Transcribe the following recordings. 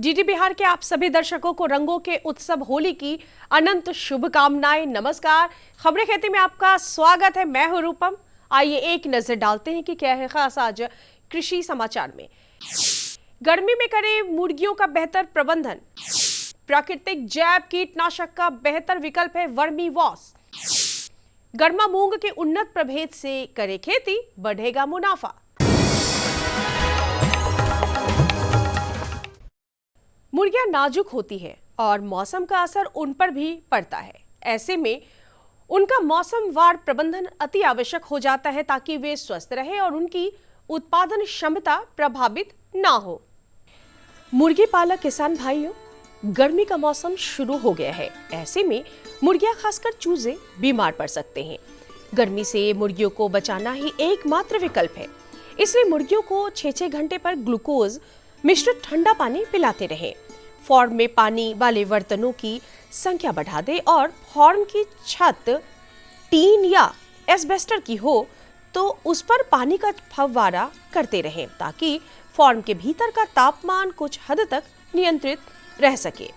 DD Bihar के आप सभी दर्शकों को रंगों के उत्सव होली की अनंत शुभकामनाएं। नमस्कार, खबरें खेती में आपका स्वागत है। मैं हूं रूपम। आइए एक नजर डालते हैं कि क्या है खास आज कृषि समाचार में। गर्मी में करें मुर्गियों का बेहतर प्रबंधन। प्राकृतिक जैव कीटनाशक का बेहतर विकल्प है वर्मी वॉश। गर्मा मूंग के उन्नत प्रभेद से करें खेती, बढ़ेगा मुनाफा। मुर्गियां नाजुक होती है और मौसम का असर उन पर भी पड़ता है। ऐसे में उनका मौसमवार प्रबंधन अति आवश्यक हो जाता है ताकि वे स्वस्थ रहे और उनकी उत्पादन क्षमता प्रभावित ना हो। मुर्गी पालक किसान भाइयों, गर्मी का मौसम शुरू हो गया है। ऐसे में मुर्गियां, खासकर चूजे, बीमार पड़ सकते हैं। गर्मी से मुर्गियों को बचाना ही एकमात्र विकल्प है। इसलिए मुर्गियों को 6-6 घंटे पर ग्लूकोज मिश्रित ठंडा पानी पिलाते रहें। फार्म में पानी वाले बर्तनों की संख्या बढ़ा दें और फार्म की छत टीन या एस्बेस्टर की हो तो उस पर पानी का फव्वारा करते रहें ताकि फार्म के भीतर का तापमान कुछ हद तक नियंत्रित रह सके।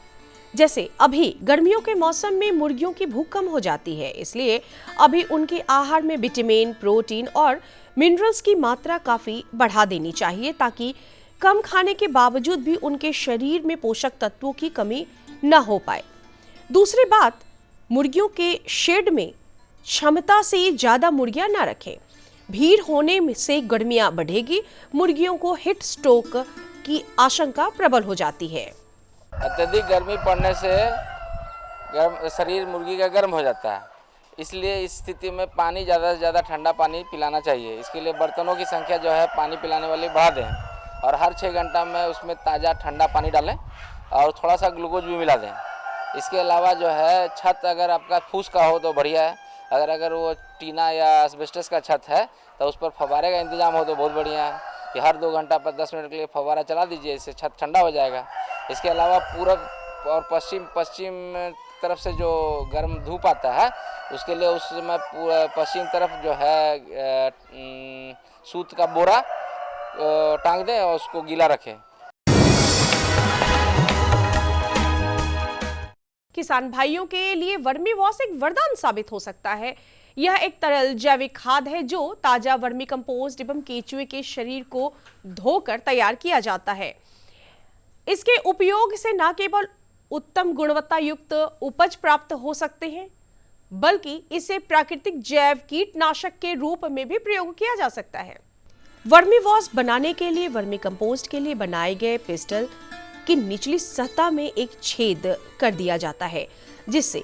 जैसे अभी गर्मियों के मौसम में मुर्गियों की भूख कम हो जाती है, इसलिए अभी उनके आहार में विटामिन, प्रोटीन और मिनरल्स की मात्रा काफी बढ़ा देनी चाहिए ताकि कम खाने के बावजूद भी उनके शरीर में पोषक तत्वों की कमी न हो पाए। दूसरी बात, मुर्गियों के शेड में क्षमता से ज्यादा मुर्गियां न रखें। भीड़ होने से गर्मियां बढ़ेगी, मुर्गियों को हीट स्ट्रोक की आशंका प्रबल हो जाती है। अत्यधिक गर्मी पड़ने से शरीर मुर्गी का गर्म हो जाता है, इसलिए इस स्थिति में पानी ज़्यादा से ज़्यादा ठंडा पानी पिलाना चाहिए। इसके लिए बर्तनों की संख्या जो है पानी पिलाने वाली बढ़ा दें और हर 6 घंटा में उसमें ताज़ा ठंडा पानी डालें और थोड़ा सा ग्लूकोज भी मिला दें। इसके अलावा जो है छत अगर आपका फूस का हो तो बढ़िया है। अगर वो टीना या एस्बेस्टस का छत है तो उस पर फव्वारे का इंतजाम हो तो बहुत बढ़िया है कि हर 2 घंटा पर 10 मिनट के लिए फव्वारा चला दीजिए, इससे छत ठंडा हो जाएगा। इसके अलावा पूरब और पश्चिम तरफ से जो गर्म धूप आता है उसके लिए उस समय पूरा पश्चिम तरफ जो है सूत का बोरा टांग दें और उसको गीला रखें। किसान भाइयों के लिए वर्मी वॉश एक वरदान साबित हो सकता है। यह एक तरल जैविक खाद है जो ताजा वर्मी कंपोस्ट एवं केचुए के शरीर को धोकर तैयार किया जाता है। इसके उपयोग से न केवल उत्तम गुणवत्ता युक्त उपज प्राप्त हो सकते हैं, बल्कि इसे प्राकृतिक जैव कीटनाशक के रूप में भी प्रयोग किया जा सकता है। वर्मी वॉश बनाने के लिए वर्मी कंपोस्ट के लिए बनाए गए पिस्टल की निचली सतह में एक छेद कर दिया जाता है, जिससे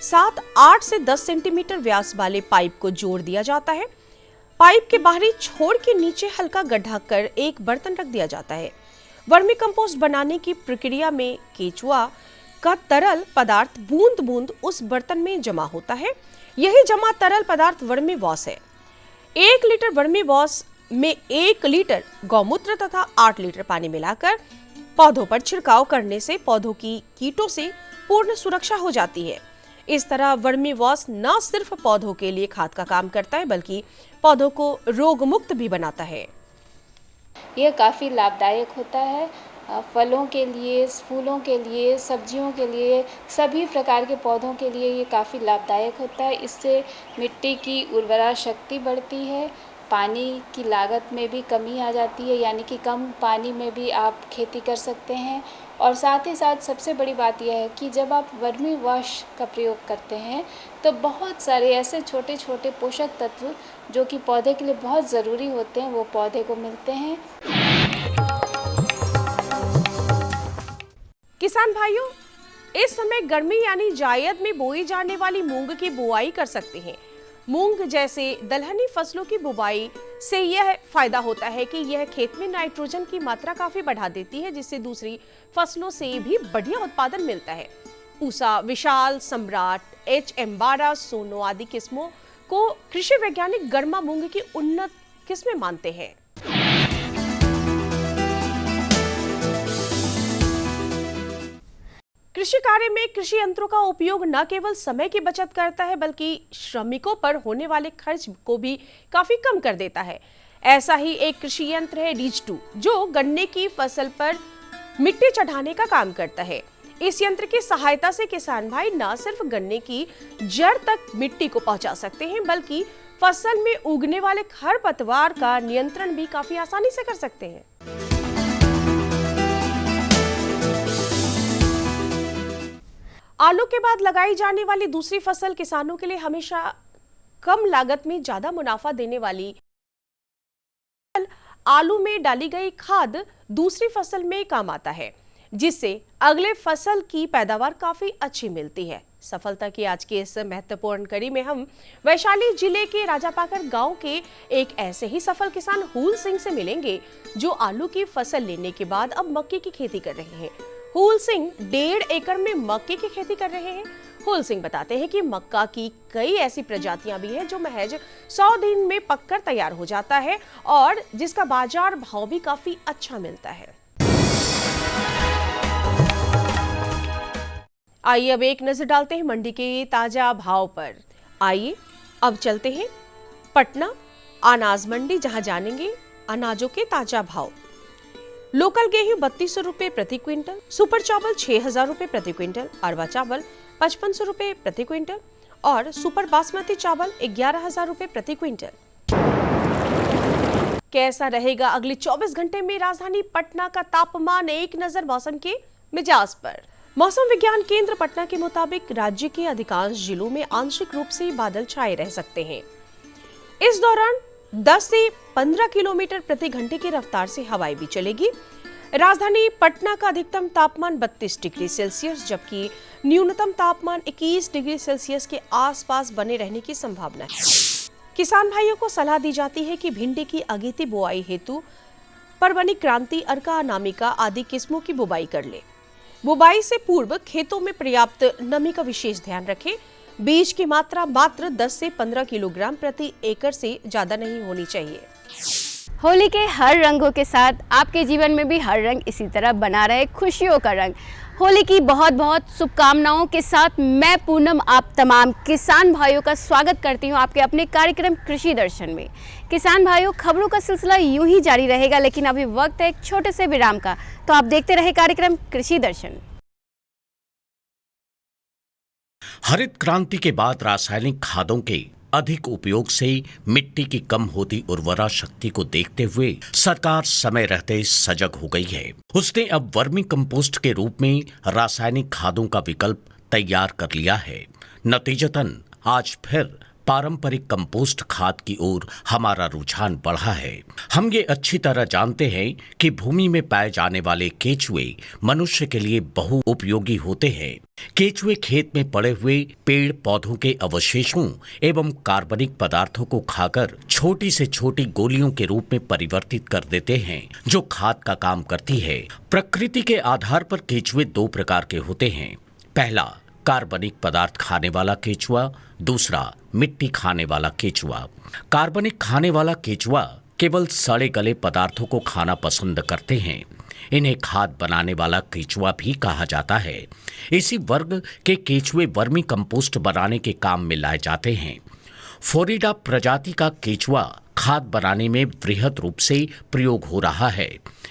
7-8 से 10 सेंटीमीटर व्यास वाले पाइप को जोड़ दिया जाता है। पाइप के बाहरी छोर के नीचे हल्का गड्ढा कर एक बर्तन रख दिया जाता है। वर्मी कंपोस्ट बनाने की प्रक्रिया में केचुआ का तरल पदार्थ बूंद बूंद उस बर्तन में जमा होता है। यही जमा तरल पदार्थ वर्मी वॉश है। 1 लीटर वर्मी वॉश में 1 लीटर गौमूत्र तथा 8 लीटर पानी मिलाकर पौधों पर छिड़काव करने से पौधों की कीटों से पूर्ण सुरक्षा हो जाती है। इस तरह वर्मी वॉश न सिर्फ पौधों के लिए खाद का काम करता है, बल्कि पौधों को रोग मुक्त भी बनाता है। यह काफ़ी लाभदायक होता है फलों के लिए, फूलों के लिए, सब्जियों के लिए, सभी प्रकार के पौधों के लिए ये काफ़ी लाभदायक होता है। इससे मिट्टी की उर्वरा शक्ति बढ़ती है, पानी की लागत में भी कमी आ जाती है, यानी कि कम पानी में भी आप खेती कर सकते हैं। और साथ ही साथ सबसे बड़ी बात यह है कि जब आप वर्मी वॉश का प्रयोग करते हैं तो बहुत सारे ऐसे छोटे छोटे पोषक तत्व जो कि पौधे के लिए बहुत ज़रूरी होते हैं वो पौधे को मिलते हैं। किसान भाइयों, इस समय गर्मी यानी जायद में बोई जाने वाली मूंग की बुआई कर सकते हैं। मूंग जैसे दलहनी फसलों की बुवाई से यह फायदा होता है कि यह खेत में नाइट्रोजन की मात्रा काफी बढ़ा देती है, जिससे दूसरी फसलों से भी बढ़िया उत्पादन मिलता है। पूसा, विशाल, सम्राट, HM12, सोनो आदि किस्मों को कृषि वैज्ञानिक गर्मा मूंग की उन्नत किस्में मानते हैं। कृषि कार्य में कृषि यंत्रों का उपयोग न केवल समय की बचत करता है बल्कि श्रमिकों पर होने वाले खर्च को भी काफी कम कर देता है। ऐसा ही एक कृषि यंत्र है रीच 2, जो गन्ने की फसल पर मिट्टी चढ़ाने का काम करता है। इस यंत्र की सहायता से किसान भाई न सिर्फ गन्ने की जड़ तक मिट्टी को पहुंचा सकते हैं बल्कि फसल में उगने वाले खरपतवार का नियंत्रण भी काफी आसानी से कर सकते हैं। आलू के बाद लगाई जाने वाली दूसरी फसल किसानों के लिए हमेशा कम लागत में ज्यादा मुनाफा देने वाली आलू में डाली गई खाद दूसरी फसल में काम आता है, जिससे अगले फसल की पैदावार काफी अच्छी मिलती है। सफलता की आज की इस महत्वपूर्ण कड़ी में हम वैशाली जिले के राजापाकर गांव के एक ऐसे ही सफल किसान हुल सिंह से मिलेंगे, जो आलू की फसल लेने के बाद अब मक्के की खेती कर रहे हैं। हुल सिंह 1.5 एकड़ में मक्के की खेती कर रहे हैं। हुल सिंह बताते हैं कि मक्का की कई ऐसी प्रजातियां भी हैं जो महज 100 दिन में पककर तैयार हो जाता है और जिसका बाजार भाव भी काफी अच्छा मिलता है। आइए अब एक नजर डालते हैं मंडी के ताजा भाव पर। आइए अब चलते हैं पटना अनाज मंडी, जहां जानेंगे अनाजों के ताजा भाव। लोकल गेहूं 3200 रुपए प्रति क्विंटल, सुपर चावल 6000 रुपए प्रति क्विंटल, अरवा चावल 5500 रुपए प्रति क्विंटल और सुपर बासमती चावल 11000 रुपए प्रति क्विंटल। कैसा रहेगा अगले 24 घंटे में राजधानी पटना का तापमान? एक नजर मौसम के मिजाज पर। मौसम विज्ञान केंद्र पटना के मुताबिक राज्य के अधिकांश जिलों में आंशिक रूप से बादल छाए रह सकते हैं। इस दौरान 10 से 15 किलोमीटर प्रति घंटे की रफ्तार से हवाएं भी चलेगी। राजधानी पटना का अधिकतम तापमान 32 डिग्री सेल्सियस जबकि न्यूनतम तापमान 21 डिग्री सेल्सियस के आसपास बने रहने की संभावना है। किसान भाइयों को सलाह दी जाती है कि भिंडी की अगेती बुआई हेतु परवनी क्रांति, अर्का अनामिका आदि किस्मों की बुवाई कर ले। बुवाई से पूर्व खेतों में पर्याप्त नमी का विशेष ध्यान रखें। बीज की मात्रा मात्र 10 से 15 किलोग्राम प्रति एकड़ से ज्यादा नहीं होनी चाहिए। होली के हर रंगों के साथ आपके जीवन में भी हर रंग इसी तरह बना रहे, खुशियों का रंग। होली की बहुत बहुत शुभकामनाओं के साथ मैं पूनम आप तमाम किसान भाइयों का स्वागत करती हूं आपके अपने कार्यक्रम कृषि दर्शन में। किसान भाइयों, खबरों का सिलसिला यूं ही जारी रहेगा, लेकिन अभी वक्त है एक छोटे से विराम का, तो आप देखते रहे कार्यक्रम कृषि दर्शन। हरित क्रांति के बाद रासायनिक खादों के अधिक उपयोग से मिट्टी की कम होती उर्वरा शक्ति को देखते हुए सरकार समय रहते सजग हो गई है। उसने अब वर्मी कंपोस्ट के रूप में रासायनिक खादों का विकल्प तैयार कर लिया है। नतीजतन आज फिर पारंपरिक कंपोस्ट खाद की ओर हमारा रुझान बढ़ा है। हम ये अच्छी तरह जानते हैं कि भूमि में पाए जाने वाले केचुए मनुष्य के लिए बहु उपयोगी होते हैं। केचुए खेत में पड़े हुए पेड़ पौधों के अवशेषों एवं कार्बनिक पदार्थों को खाकर छोटी से छोटी गोलियों के रूप में परिवर्तित कर देते हैं, जो खाद का काम करती है। प्रकृति के आधार पर केचुए 2 प्रकार के होते हैं। पहला कार्बनिक पदार्थ खाने वाला केचुआ, दूसरा मिट्टी खाने वाला केचुआ। कार्बनिक खाने वाला केचुआ केवल सड़े गले पदार्थों को खाना पसंद करते हैं। इन्हें खाद बनाने वाला केचुआ भी कहा जाता है। इसी वर्ग के केचुए वर्मी कंपोस्ट बनाने के काम में लाए जाते हैं। फोरिडा प्रजाति का केचुआ खाद बनाने में वृहद रूप से प्रयोग हो रहा है।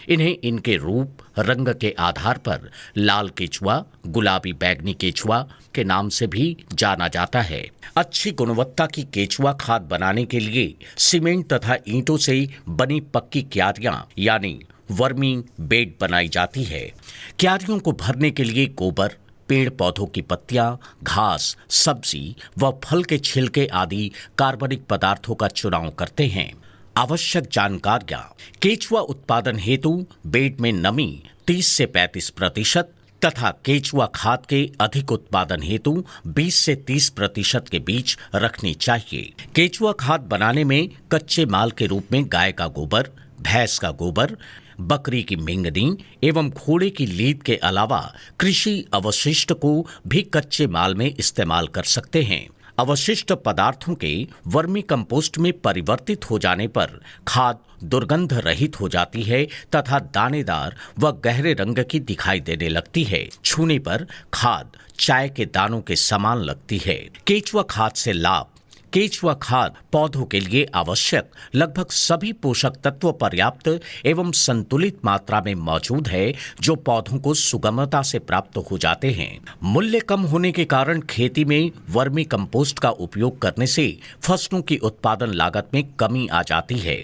इन्हें इनके रूप रंग के आधार पर लाल केचुआ, गुलाबी बैगनी केचुआ के नाम से भी जाना जाता है। अच्छी गुणवत्ता की केचुआ खाद बनाने के लिए सीमेंट तथा ईंटों से बनी पक्की क्यारियां यानी वर्मी बेड बनाई जाती है। क्यारियों को भरने के लिए गोबर, पेड़ पौधों की पत्तियां, घास, सब्जी व फल के छिलके आदि कार्बनिक पदार्थों का चुनाव करते हैं। आवश्यक जानकारियां: केचुआ उत्पादन हेतु बेड में नमी 30 से 35% तथा केचुआ खाद के अधिक उत्पादन हेतु 20 से 30% के बीच रखनी चाहिए। केचुआ खाद बनाने में कच्चे माल के रूप में गाय का गोबर, भैंस का गोबर, बकरी की मेंगनी एवं घोड़े की लीद के अलावा कृषि अवशिष्ट को भी कच्चे माल में इस्तेमाल कर सकते हैं। अवशिष्ट पदार्थों के वर्मी कंपोस्ट में परिवर्तित हो जाने पर खाद दुर्गंध रहित हो जाती है तथा दानेदार व गहरे रंग की दिखाई देने लगती है। छूने पर खाद चाय के दानों के समान लगती है। केचुआ खाद से लाभ। केचुआ खाद पौधों के लिए आवश्यक लगभग सभी पोषक तत्व पर्याप्त एवं संतुलित मात्रा में मौजूद है, जो पौधों को सुगमता से प्राप्त हो जाते हैं। मूल्य कम होने के कारण खेती में वर्मी कंपोस्ट का उपयोग करने से फसलों की उत्पादन लागत में कमी आ जाती है।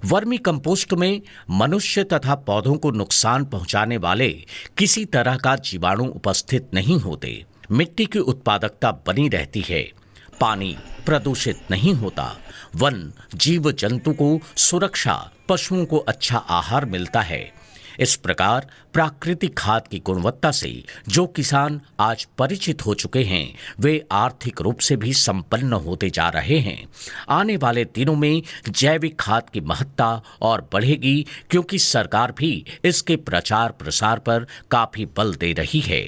वर्मी कंपोस्ट में मनुष्य तथा पौधों को नुकसान पहुंचाने वाले किसी तरह का जीवाणु उपस्थित नहीं होते। मिट्टी की उत्पादकता बनी रहती है। पानी प्रदूषित नहीं होता। वन जीव जंतु को सुरक्षा, पशुओं को अच्छा आहार मिलता है। इस प्रकार प्राकृतिक खाद की गुणवत्ता से जो किसान आज परिचित हो चुके हैं, वे आर्थिक रूप से भी संपन्न होते जा रहे हैं। आने वाले दिनों में जैविक खाद की महत्ता और बढ़ेगी, क्योंकि सरकार भी इसके प्रचार प्रसार पर काफी बल दे रही है।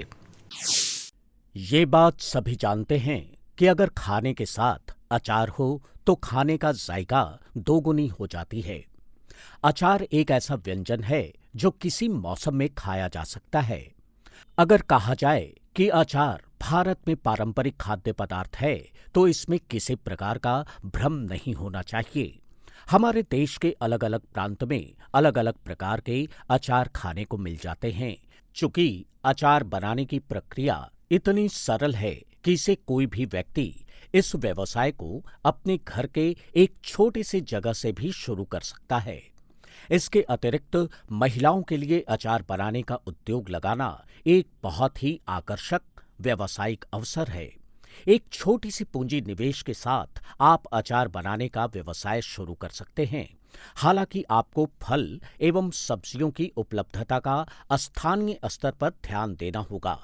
ये बात सभी जानते हैं कि अगर खाने के साथ अचार हो तो खाने का जायका दोगुनी हो जाती है। अचार एक ऐसा व्यंजन है जो किसी मौसम में खाया जा सकता है। अगर कहा जाए कि अचार भारत में पारंपरिक खाद्य पदार्थ है, तो इसमें किसी प्रकार का भ्रम नहीं होना चाहिए। हमारे देश के अलग अलग प्रांत में अलग अलग प्रकार के अचार खाने को मिल जाते हैं। चूंकि अचार बनाने की प्रक्रिया इतनी सरल है कि इसे कोई भी व्यक्ति इस व्यवसाय को अपने घर के एक छोटे से जगह से भी शुरू कर सकता है। इसके अतिरिक्त महिलाओं के लिए अचार बनाने का उद्योग लगाना एक बहुत ही आकर्षक व्यावसायिक अवसर है। एक छोटी सी पूंजी निवेश के साथ आप अचार बनाने का व्यवसाय शुरू कर सकते हैं। हालांकि आपको फल एवं सब्जियों की उपलब्धता का स्थानीय स्तर पर ध्यान देना होगा।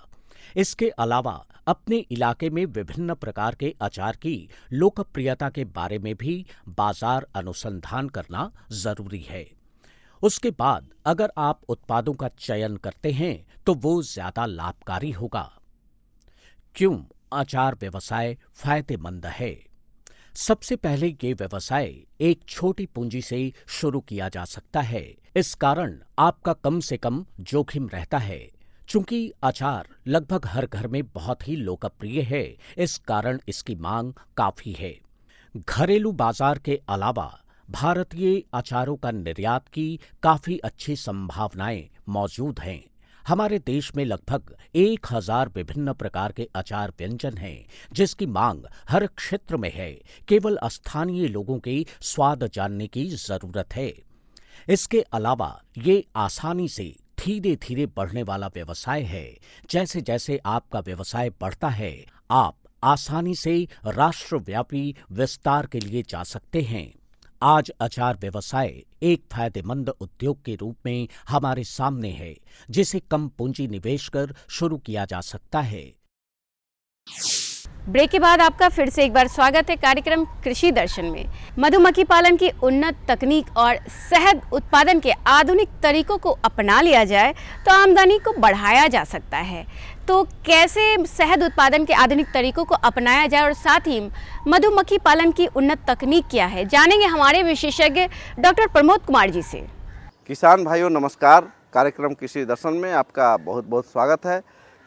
इसके अलावा अपने इलाके में विभिन्न प्रकार के अचार की लोकप्रियता के बारे में भी बाजार अनुसंधान करना जरूरी है। उसके बाद अगर आप उत्पादों का चयन करते हैं तो वो ज्यादा लाभकारी होगा। क्यों अचार व्यवसाय फायदेमंद है? सबसे पहले ये व्यवसाय एक छोटी पूंजी से शुरू किया जा सकता है। इस कारण आपका कम से कम जोखिम रहता है। चूंकि अचार लगभग हर घर में बहुत ही लोकप्रिय है, इस कारण इसकी मांग काफी है। घरेलू बाजार के अलावा भारतीय अचारों का निर्यात की काफी अच्छी संभावनाएं मौजूद हैं। हमारे देश में लगभग 1000 विभिन्न प्रकार के अचार व्यंजन हैं, जिसकी मांग हर क्षेत्र में है। केवल स्थानीय लोगों के स्वाद जानने की जरूरत है। इसके अलावा ये आसानी से धीरे धीरे बढ़ने वाला व्यवसाय है। जैसे जैसे आपका व्यवसाय बढ़ता है, आप आसानी से राष्ट्रव्यापी विस्तार के लिए जा सकते हैं। आज अचार व्यवसाय एक फायदेमंद उद्योग के रूप में हमारे सामने है, जिसे कम पूंजी निवेश कर शुरू किया जा सकता है। ब्रेक के बाद आपका फिर से एक बार स्वागत है कार्यक्रम कृषि दर्शन में। मधुमक्खी पालन की उन्नत तकनीक और शहद उत्पादन के आधुनिक तरीकों को अपना लिया जाए तो आमदनी को बढ़ाया जा सकता है। तो कैसे शहद उत्पादन के आधुनिक तरीकों को अपनाया जाए और साथ ही मधुमक्खी पालन की उन्नत तकनीक क्या है, जानेंगे हमारे विशेषज्ञ डॉक्टर प्रमोद कुमार जी से। किसान भाइयों नमस्कार। कार्यक्रम कृषि दर्शन में आपका बहुत बहुत स्वागत है।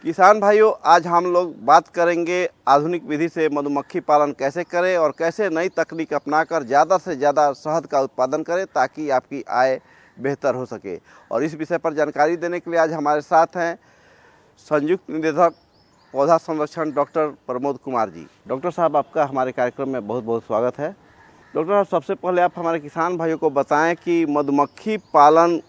किसान भाइयों, आज हम लोग बात करेंगे आधुनिक विधि से मधुमक्खी पालन कैसे करें और कैसे नई तकनीक अपनाकर ज़्यादा से ज़्यादा शहद का उत्पादन करें ताकि आपकी आय बेहतर हो सके। और इस विषय पर जानकारी देने के लिए आज हमारे साथ हैं संयुक्त निदेशक पौधा संरक्षण डॉक्टर प्रमोद कुमार जी। डॉक्टर साहब, आपका हमारे कार्यक्रम में बहुत बहुत स्वागत है। डॉक्टर साहब, सबसे पहले आप हमारे किसान भाइयों को बताएं कि मधुमक्खी पालन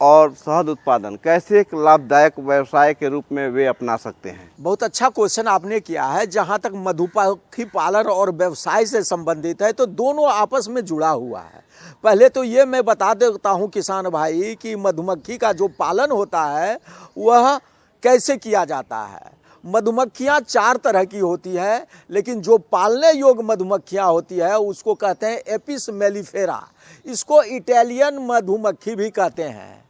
और शहद उत्पादन कैसे एक लाभदायक व्यवसाय के रूप में वे अपना सकते हैं। बहुत अच्छा क्वेश्चन आपने किया है। जहाँ तक मधुमक्खी पालन और व्यवसाय से संबंधित है तो दोनों आपस में जुड़ा हुआ है। पहले तो ये मैं बता देता हूँ किसान भाई कि मधुमक्खी का जो पालन होता है वह कैसे किया जाता है। मधुमक्खियाँ 4 तरह की होती है, लेकिन जो पालने योग्य मधुमक्खियाँ होती है उसको कहते हैं एपिस मेलिफेरा। इसको इटालियन मधुमक्खी भी कहते हैं।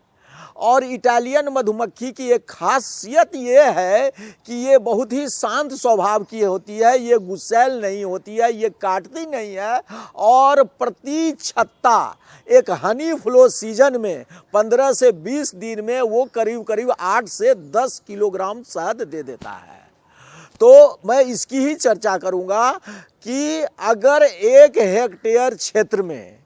और इटालियन मधुमक्खी की एक खासियत ये है कि ये बहुत ही शांत स्वभाव की होती है, ये गुस्सैल नहीं होती है, ये काटती नहीं है और प्रति छत्ता एक हनी फ्लो सीजन में 15 से 20 दिन में वो करीब करीब 8 से 10 किलोग्राम शहद दे देता है। तो मैं इसकी ही चर्चा करूंगा कि अगर 1 हेक्टेयर क्षेत्र में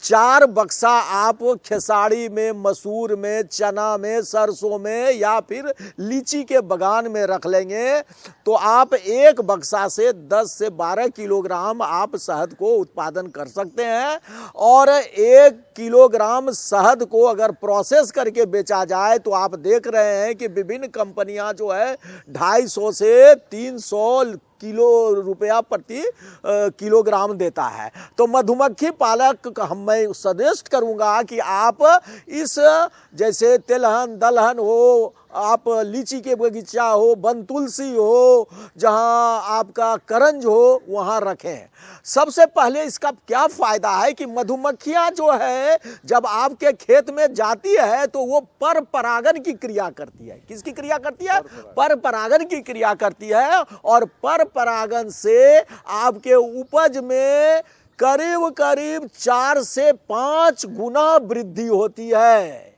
4 बक्सा आप खेसारी में, मसूर में, चना में, सरसों में या फिर लीची के बगान में रख लेंगे तो आप 1 बक्सा से 10 से 12 किलोग्राम आप शहद को उत्पादन कर सकते हैं। और 1 किलोग्राम शहद को अगर प्रोसेस करके बेचा जाए तो आप देख रहे हैं कि विभिन्न कंपनियां जो है 250 से 300 रुपया प्रति किलोग्राम देता है। तो मधुमक्खी पालक मैं सजेस्ट करूंगा कि आप इस जैसे तिलहन दलहन हो, आप लीची के बगीचा हो, वन तुलसी हो, जहां आपका करंज हो, वहां रखें। सबसे पहले इसका क्या फायदा है कि मधुमक्खियां जो है जब आपके खेत में जाती है तो वो पर परागन की क्रिया करती है। किसकी क्रिया करती है? पर परागन की क्रिया करती है और पर परागन से आपके उपज में करीब करीब 4 से 5 गुना वृद्धि होती है।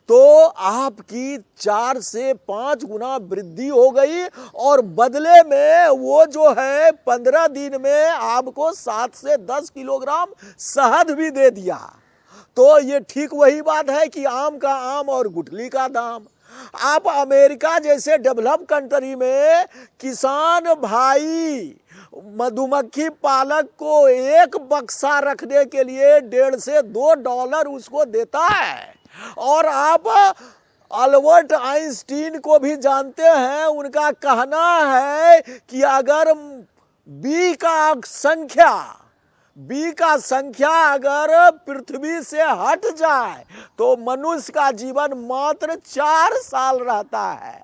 तो आपकी 4 से 5 गुना वृद्धि हो गई और बदले में वो जो है 15 दिन में आपको 7 से 10 किलोग्राम शहद भी दे दिया। तो ये ठीक वही बात है कि आम का आम और गुठली का दाम। आप अमेरिका जैसे डेवलप कंट्री में किसान भाई मधुमक्खी पालक को 1 बक्सा रखने के लिए $1.5 से $2 उसको देता है। और आप अल्बर्ट आइंस्टीन को भी जानते हैं, उनका कहना है कि अगर बी का संख्या अगर पृथ्वी से हट जाए तो मनुष्य का जीवन मात्र 4 साल रहता है।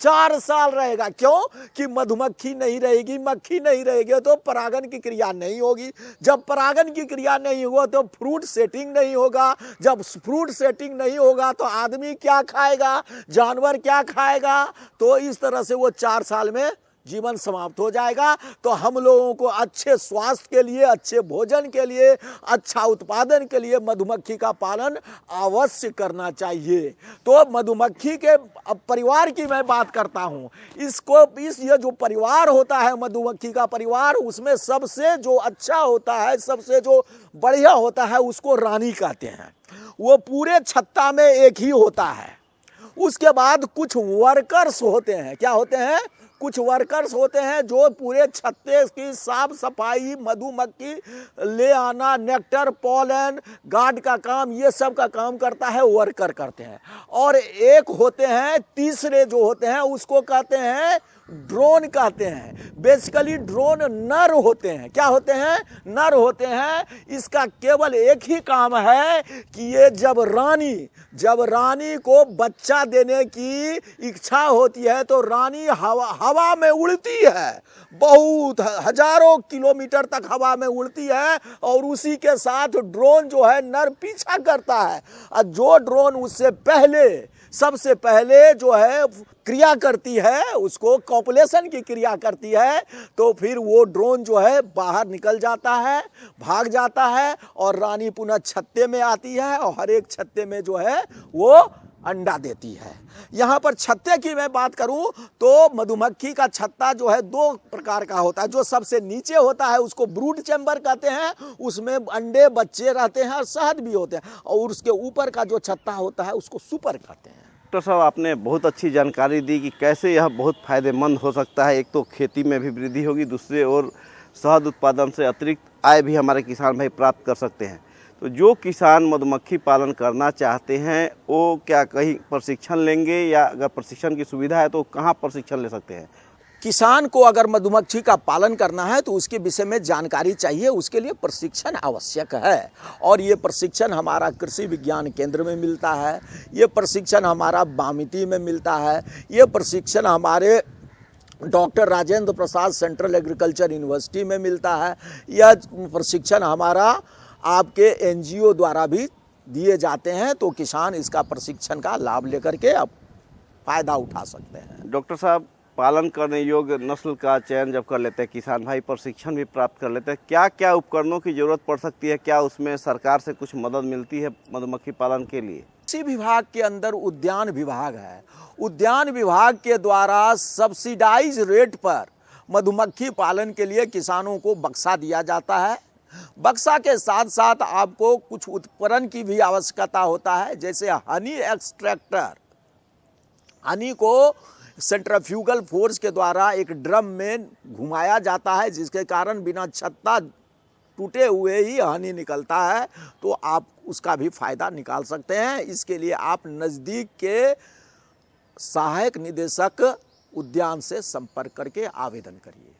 4 साल रहेगा। क्यों? कि मधुमक्खी नहीं रहेगी, मक्खी नहीं रहेगी तो परागन की क्रिया नहीं होगी। जब परागन की क्रिया नहीं होगा तो फ्रूट सेटिंग नहीं होगा। जब फ्रूट सेटिंग नहीं होगा तो आदमी क्या खाएगा, जानवर क्या खाएगा? तो इस तरह से वो 4 साल में जीवन समाप्त हो जाएगा। तो हम लोगों को अच्छे स्वास्थ्य के लिए, अच्छे भोजन के लिए, अच्छा उत्पादन के लिए मधुमक्खी का पालन अवश्य करना चाहिए। तो मधुमक्खी के परिवार की मैं बात करता हूँ। ये जो परिवार होता है मधुमक्खी का परिवार, उसमें सबसे जो अच्छा होता है, सबसे जो बढ़िया होता है उसको रानी कहते हैं। वो पूरे छत्ता में एक ही होता है। उसके बाद कुछ वर्कर्स होते हैं। क्या होते हैं? कुछ वर्कर्स होते हैं जो पूरे छत्ते की साफ सफाई, मधुमक्खी ले आना, नेक्टर, पॉलन, गार्ड का काम, ये सब का काम करता है वर्कर करते हैं। और एक होते हैं तीसरे जो होते हैं उसको कहते हैं ड्रोन कहते हैं। बेसिकली ड्रोन नर होते हैं। क्या होते हैं? नर होते हैं। इसका केवल एक ही काम है कि ये जब रानी को बच्चा देने की इच्छा होती है तो रानी हवा में उड़ती है, बहुत हजारों किलोमीटर तक हवा में उड़ती है और उसी के साथ ड्रोन जो है नर पीछा करता है। और जो ड्रोन उससे सबसे पहले जो है क्रिया करती है, उसको कॉपुलेशन की क्रिया करती है, तो फिर वो ड्रोन जो है बाहर निकल जाता है, भाग जाता है और रानी पुनः छत्ते में आती है और हर एक छत्ते में जो है वो अंडा देती है। यहाँ पर छत्ते की मैं बात करूँ तो मधुमक्खी का छत्ता जो है 2 प्रकार का होता है। जो सबसे नीचे होता है उसको ब्रूड चैम्बर कहते हैं, उसमें अंडे बच्चे रहते हैं और शहद भी होते हैं। और उसके ऊपर का जो छत्ता होता है उसको सुपर कहते हैं। डॉक्टर साहब, आपने बहुत अच्छी जानकारी दी कि कैसे यह बहुत फ़ायदेमंद हो सकता है। एक तो खेती में भी वृद्धि होगी, दूसरे और शहद उत्पादन से अतिरिक्त आय भी हमारे किसान भाई प्राप्त कर सकते हैं। तो जो किसान मधुमक्खी पालन करना चाहते हैं वो क्या कहीं प्रशिक्षण लेंगे, या अगर प्रशिक्षण की सुविधा है तो कहाँ प्रशिक्षण ले सकते हैं? किसान को अगर मधुमक्खी का पालन करना है तो उसके विषय में जानकारी चाहिए, उसके लिए प्रशिक्षण आवश्यक है। और ये प्रशिक्षण हमारा कृषि विज्ञान केंद्र में मिलता है, ये प्रशिक्षण हमारा बामिती में मिलता है, ये प्रशिक्षण हमारे doctor Rajendra Prasad central agriculture university में मिलता है, यह प्रशिक्षण हमारा आपके NGO द्वारा भी दिए जाते हैं, तो किसान इसका प्रशिक्षण का लाभ लेकर के अब फायदा उठा सकते हैं। डॉक्टर साहब, पालन करने योग्य नस्ल का चयन जब कर लेते हैं किसान भाई, प्रशिक्षण भी प्राप्त कर लेते हैं, क्या क्या उपकरणों की जरूरत पड़ सकती है? क्या उसमें सरकार से कुछ मदद मिलती है मधुमक्खी पालन के लिए? कृषि विभाग के अंदर उद्यान विभाग है। उद्यान विभाग के द्वारा सब्सिडाइज रेट पर मधुमक्खी पालन के लिए किसानों को बक्सा दिया जाता है। बक्सा के साथ साथ आपको कुछ उपकरण की भी आवश्यकता होता है, जैसे हनी एक्सट्रैक्टर। हनी को सेंट्रीफ्यूगल फोर्स के द्वारा एक ड्रम में घुमाया जाता है, जिसके कारण बिना छत्ता टूटे हुए ही हनी निकलता है, तो आप उसका भी फायदा निकाल सकते हैं। इसके लिए आप नज़दीक के सहायक निदेशक उद्यान से संपर्क करके आवेदन करिए।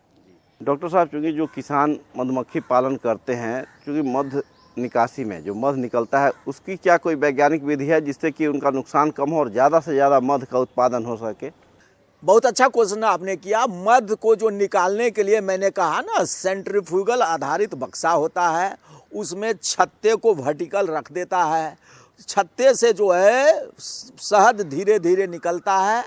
डॉक्टर साहब, चूँकि जो किसान मधुमक्खी पालन करते हैं, चूँकि मध निकासी में जो मध निकलता है उसकी क्या कोई वैज्ञानिक विधि है जिससे कि उनका नुकसान कम हो और ज़्यादा से ज़्यादा मध का उत्पादन हो सके? बहुत अच्छा क्वेश्चन आपने किया। मध को जो निकालने के लिए मैंने कहा ना, सेंट्रीफ्यूगल आधारित बक्सा होता है, उसमें छत्ते को वर्टिकल रख देता है। छत्ते से जो है शहद धीरे धीरे निकलता है,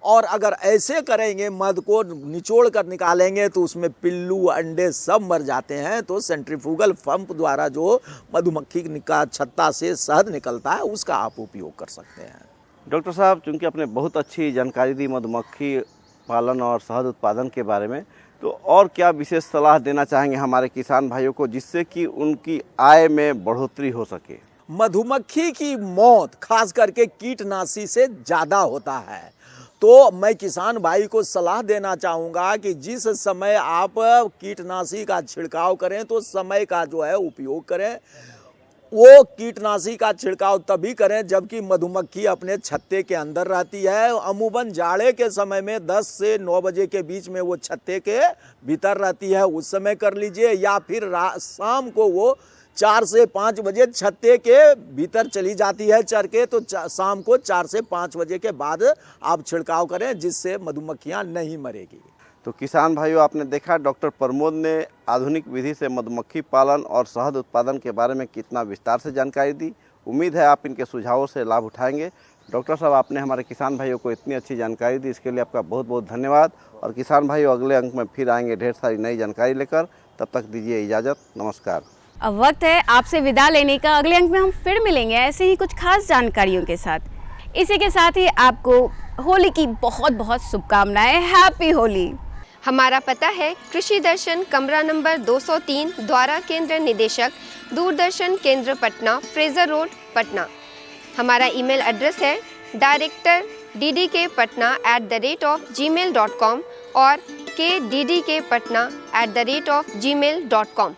और अगर ऐसे करेंगे, मध को निचोड़ कर निकालेंगे, तो उसमें पिल्लू अंडे सब मर जाते हैं। तो सेंट्रीफ्यूगल पंप द्वारा जो मधुमक्खी का छत्ता से शहद निकलता है, उसका आप उपयोग कर सकते हैं। डॉक्टर साहब, चूँकि आपने बहुत अच्छी जानकारी दी मधुमक्खी पालन और शहद उत्पादन के बारे में, तो और क्या विशेष सलाह देना चाहेंगे हमारे किसान भाइयों को जिससे कि उनकी आय में बढ़ोतरी हो सके? मधुमक्खी की मौत खास करके कीटनाशी से ज़्यादा होता है, तो मैं किसान भाई को सलाह देना चाहूँगा कि जिस समय आप कीटनाशी का छिड़काव करें, तो समय का जो है उपयोग करें। वो कीटनाशी का छिड़काव तभी करें जबकि मधुमक्खी अपने छत्ते के अंदर रहती है। अमूमन जाड़े के समय में 10 से 9 बजे के बीच में वो छत्ते के भीतर रहती है, उस समय कर लीजिए, या फिर शाम को वो 4 से 5 बजे छत्ते के भीतर चली जाती है चर के, तो शाम को 4 से 5 बजे के बाद आप छिड़काव करें, जिससे मधुमक्खियाँ नहीं मरेगी। तो किसान भाइयों, आपने देखा डॉक्टर प्रमोद ने आधुनिक विधि से मधुमक्खी पालन और शहद उत्पादन के बारे में कितना विस्तार से जानकारी दी। उम्मीद है आप इनके सुझावों से लाभ उठाएंगे। डॉक्टर साहब, आपने हमारे किसान भाइयों को इतनी अच्छी जानकारी दी, इसके लिए आपका बहुत बहुत धन्यवाद। और किसान भाइयों, अगले अंक में फिर आएंगे ढेर सारी नई जानकारी लेकर। तब तक दीजिए इजाज़त, नमस्कार। अब वक्त है आपसे विदा लेने का। अगले अंक में हम फिर मिलेंगे ऐसे ही कुछ खास जानकारियों के साथ। इसी के साथ ही आपको होली की बहुत बहुत शुभकामनाएं। हैप्पी होली। हमारा पता है कृषि दर्शन, कमरा नंबर 203, द्वारा केंद्र निदेशक, दूरदर्शन केंद्र पटना, फ्रेजर रोड, पटना। हमारा ईमेल एड्रेस है director@ddkpatna@gmail.com और kddkpatna@gmail.com।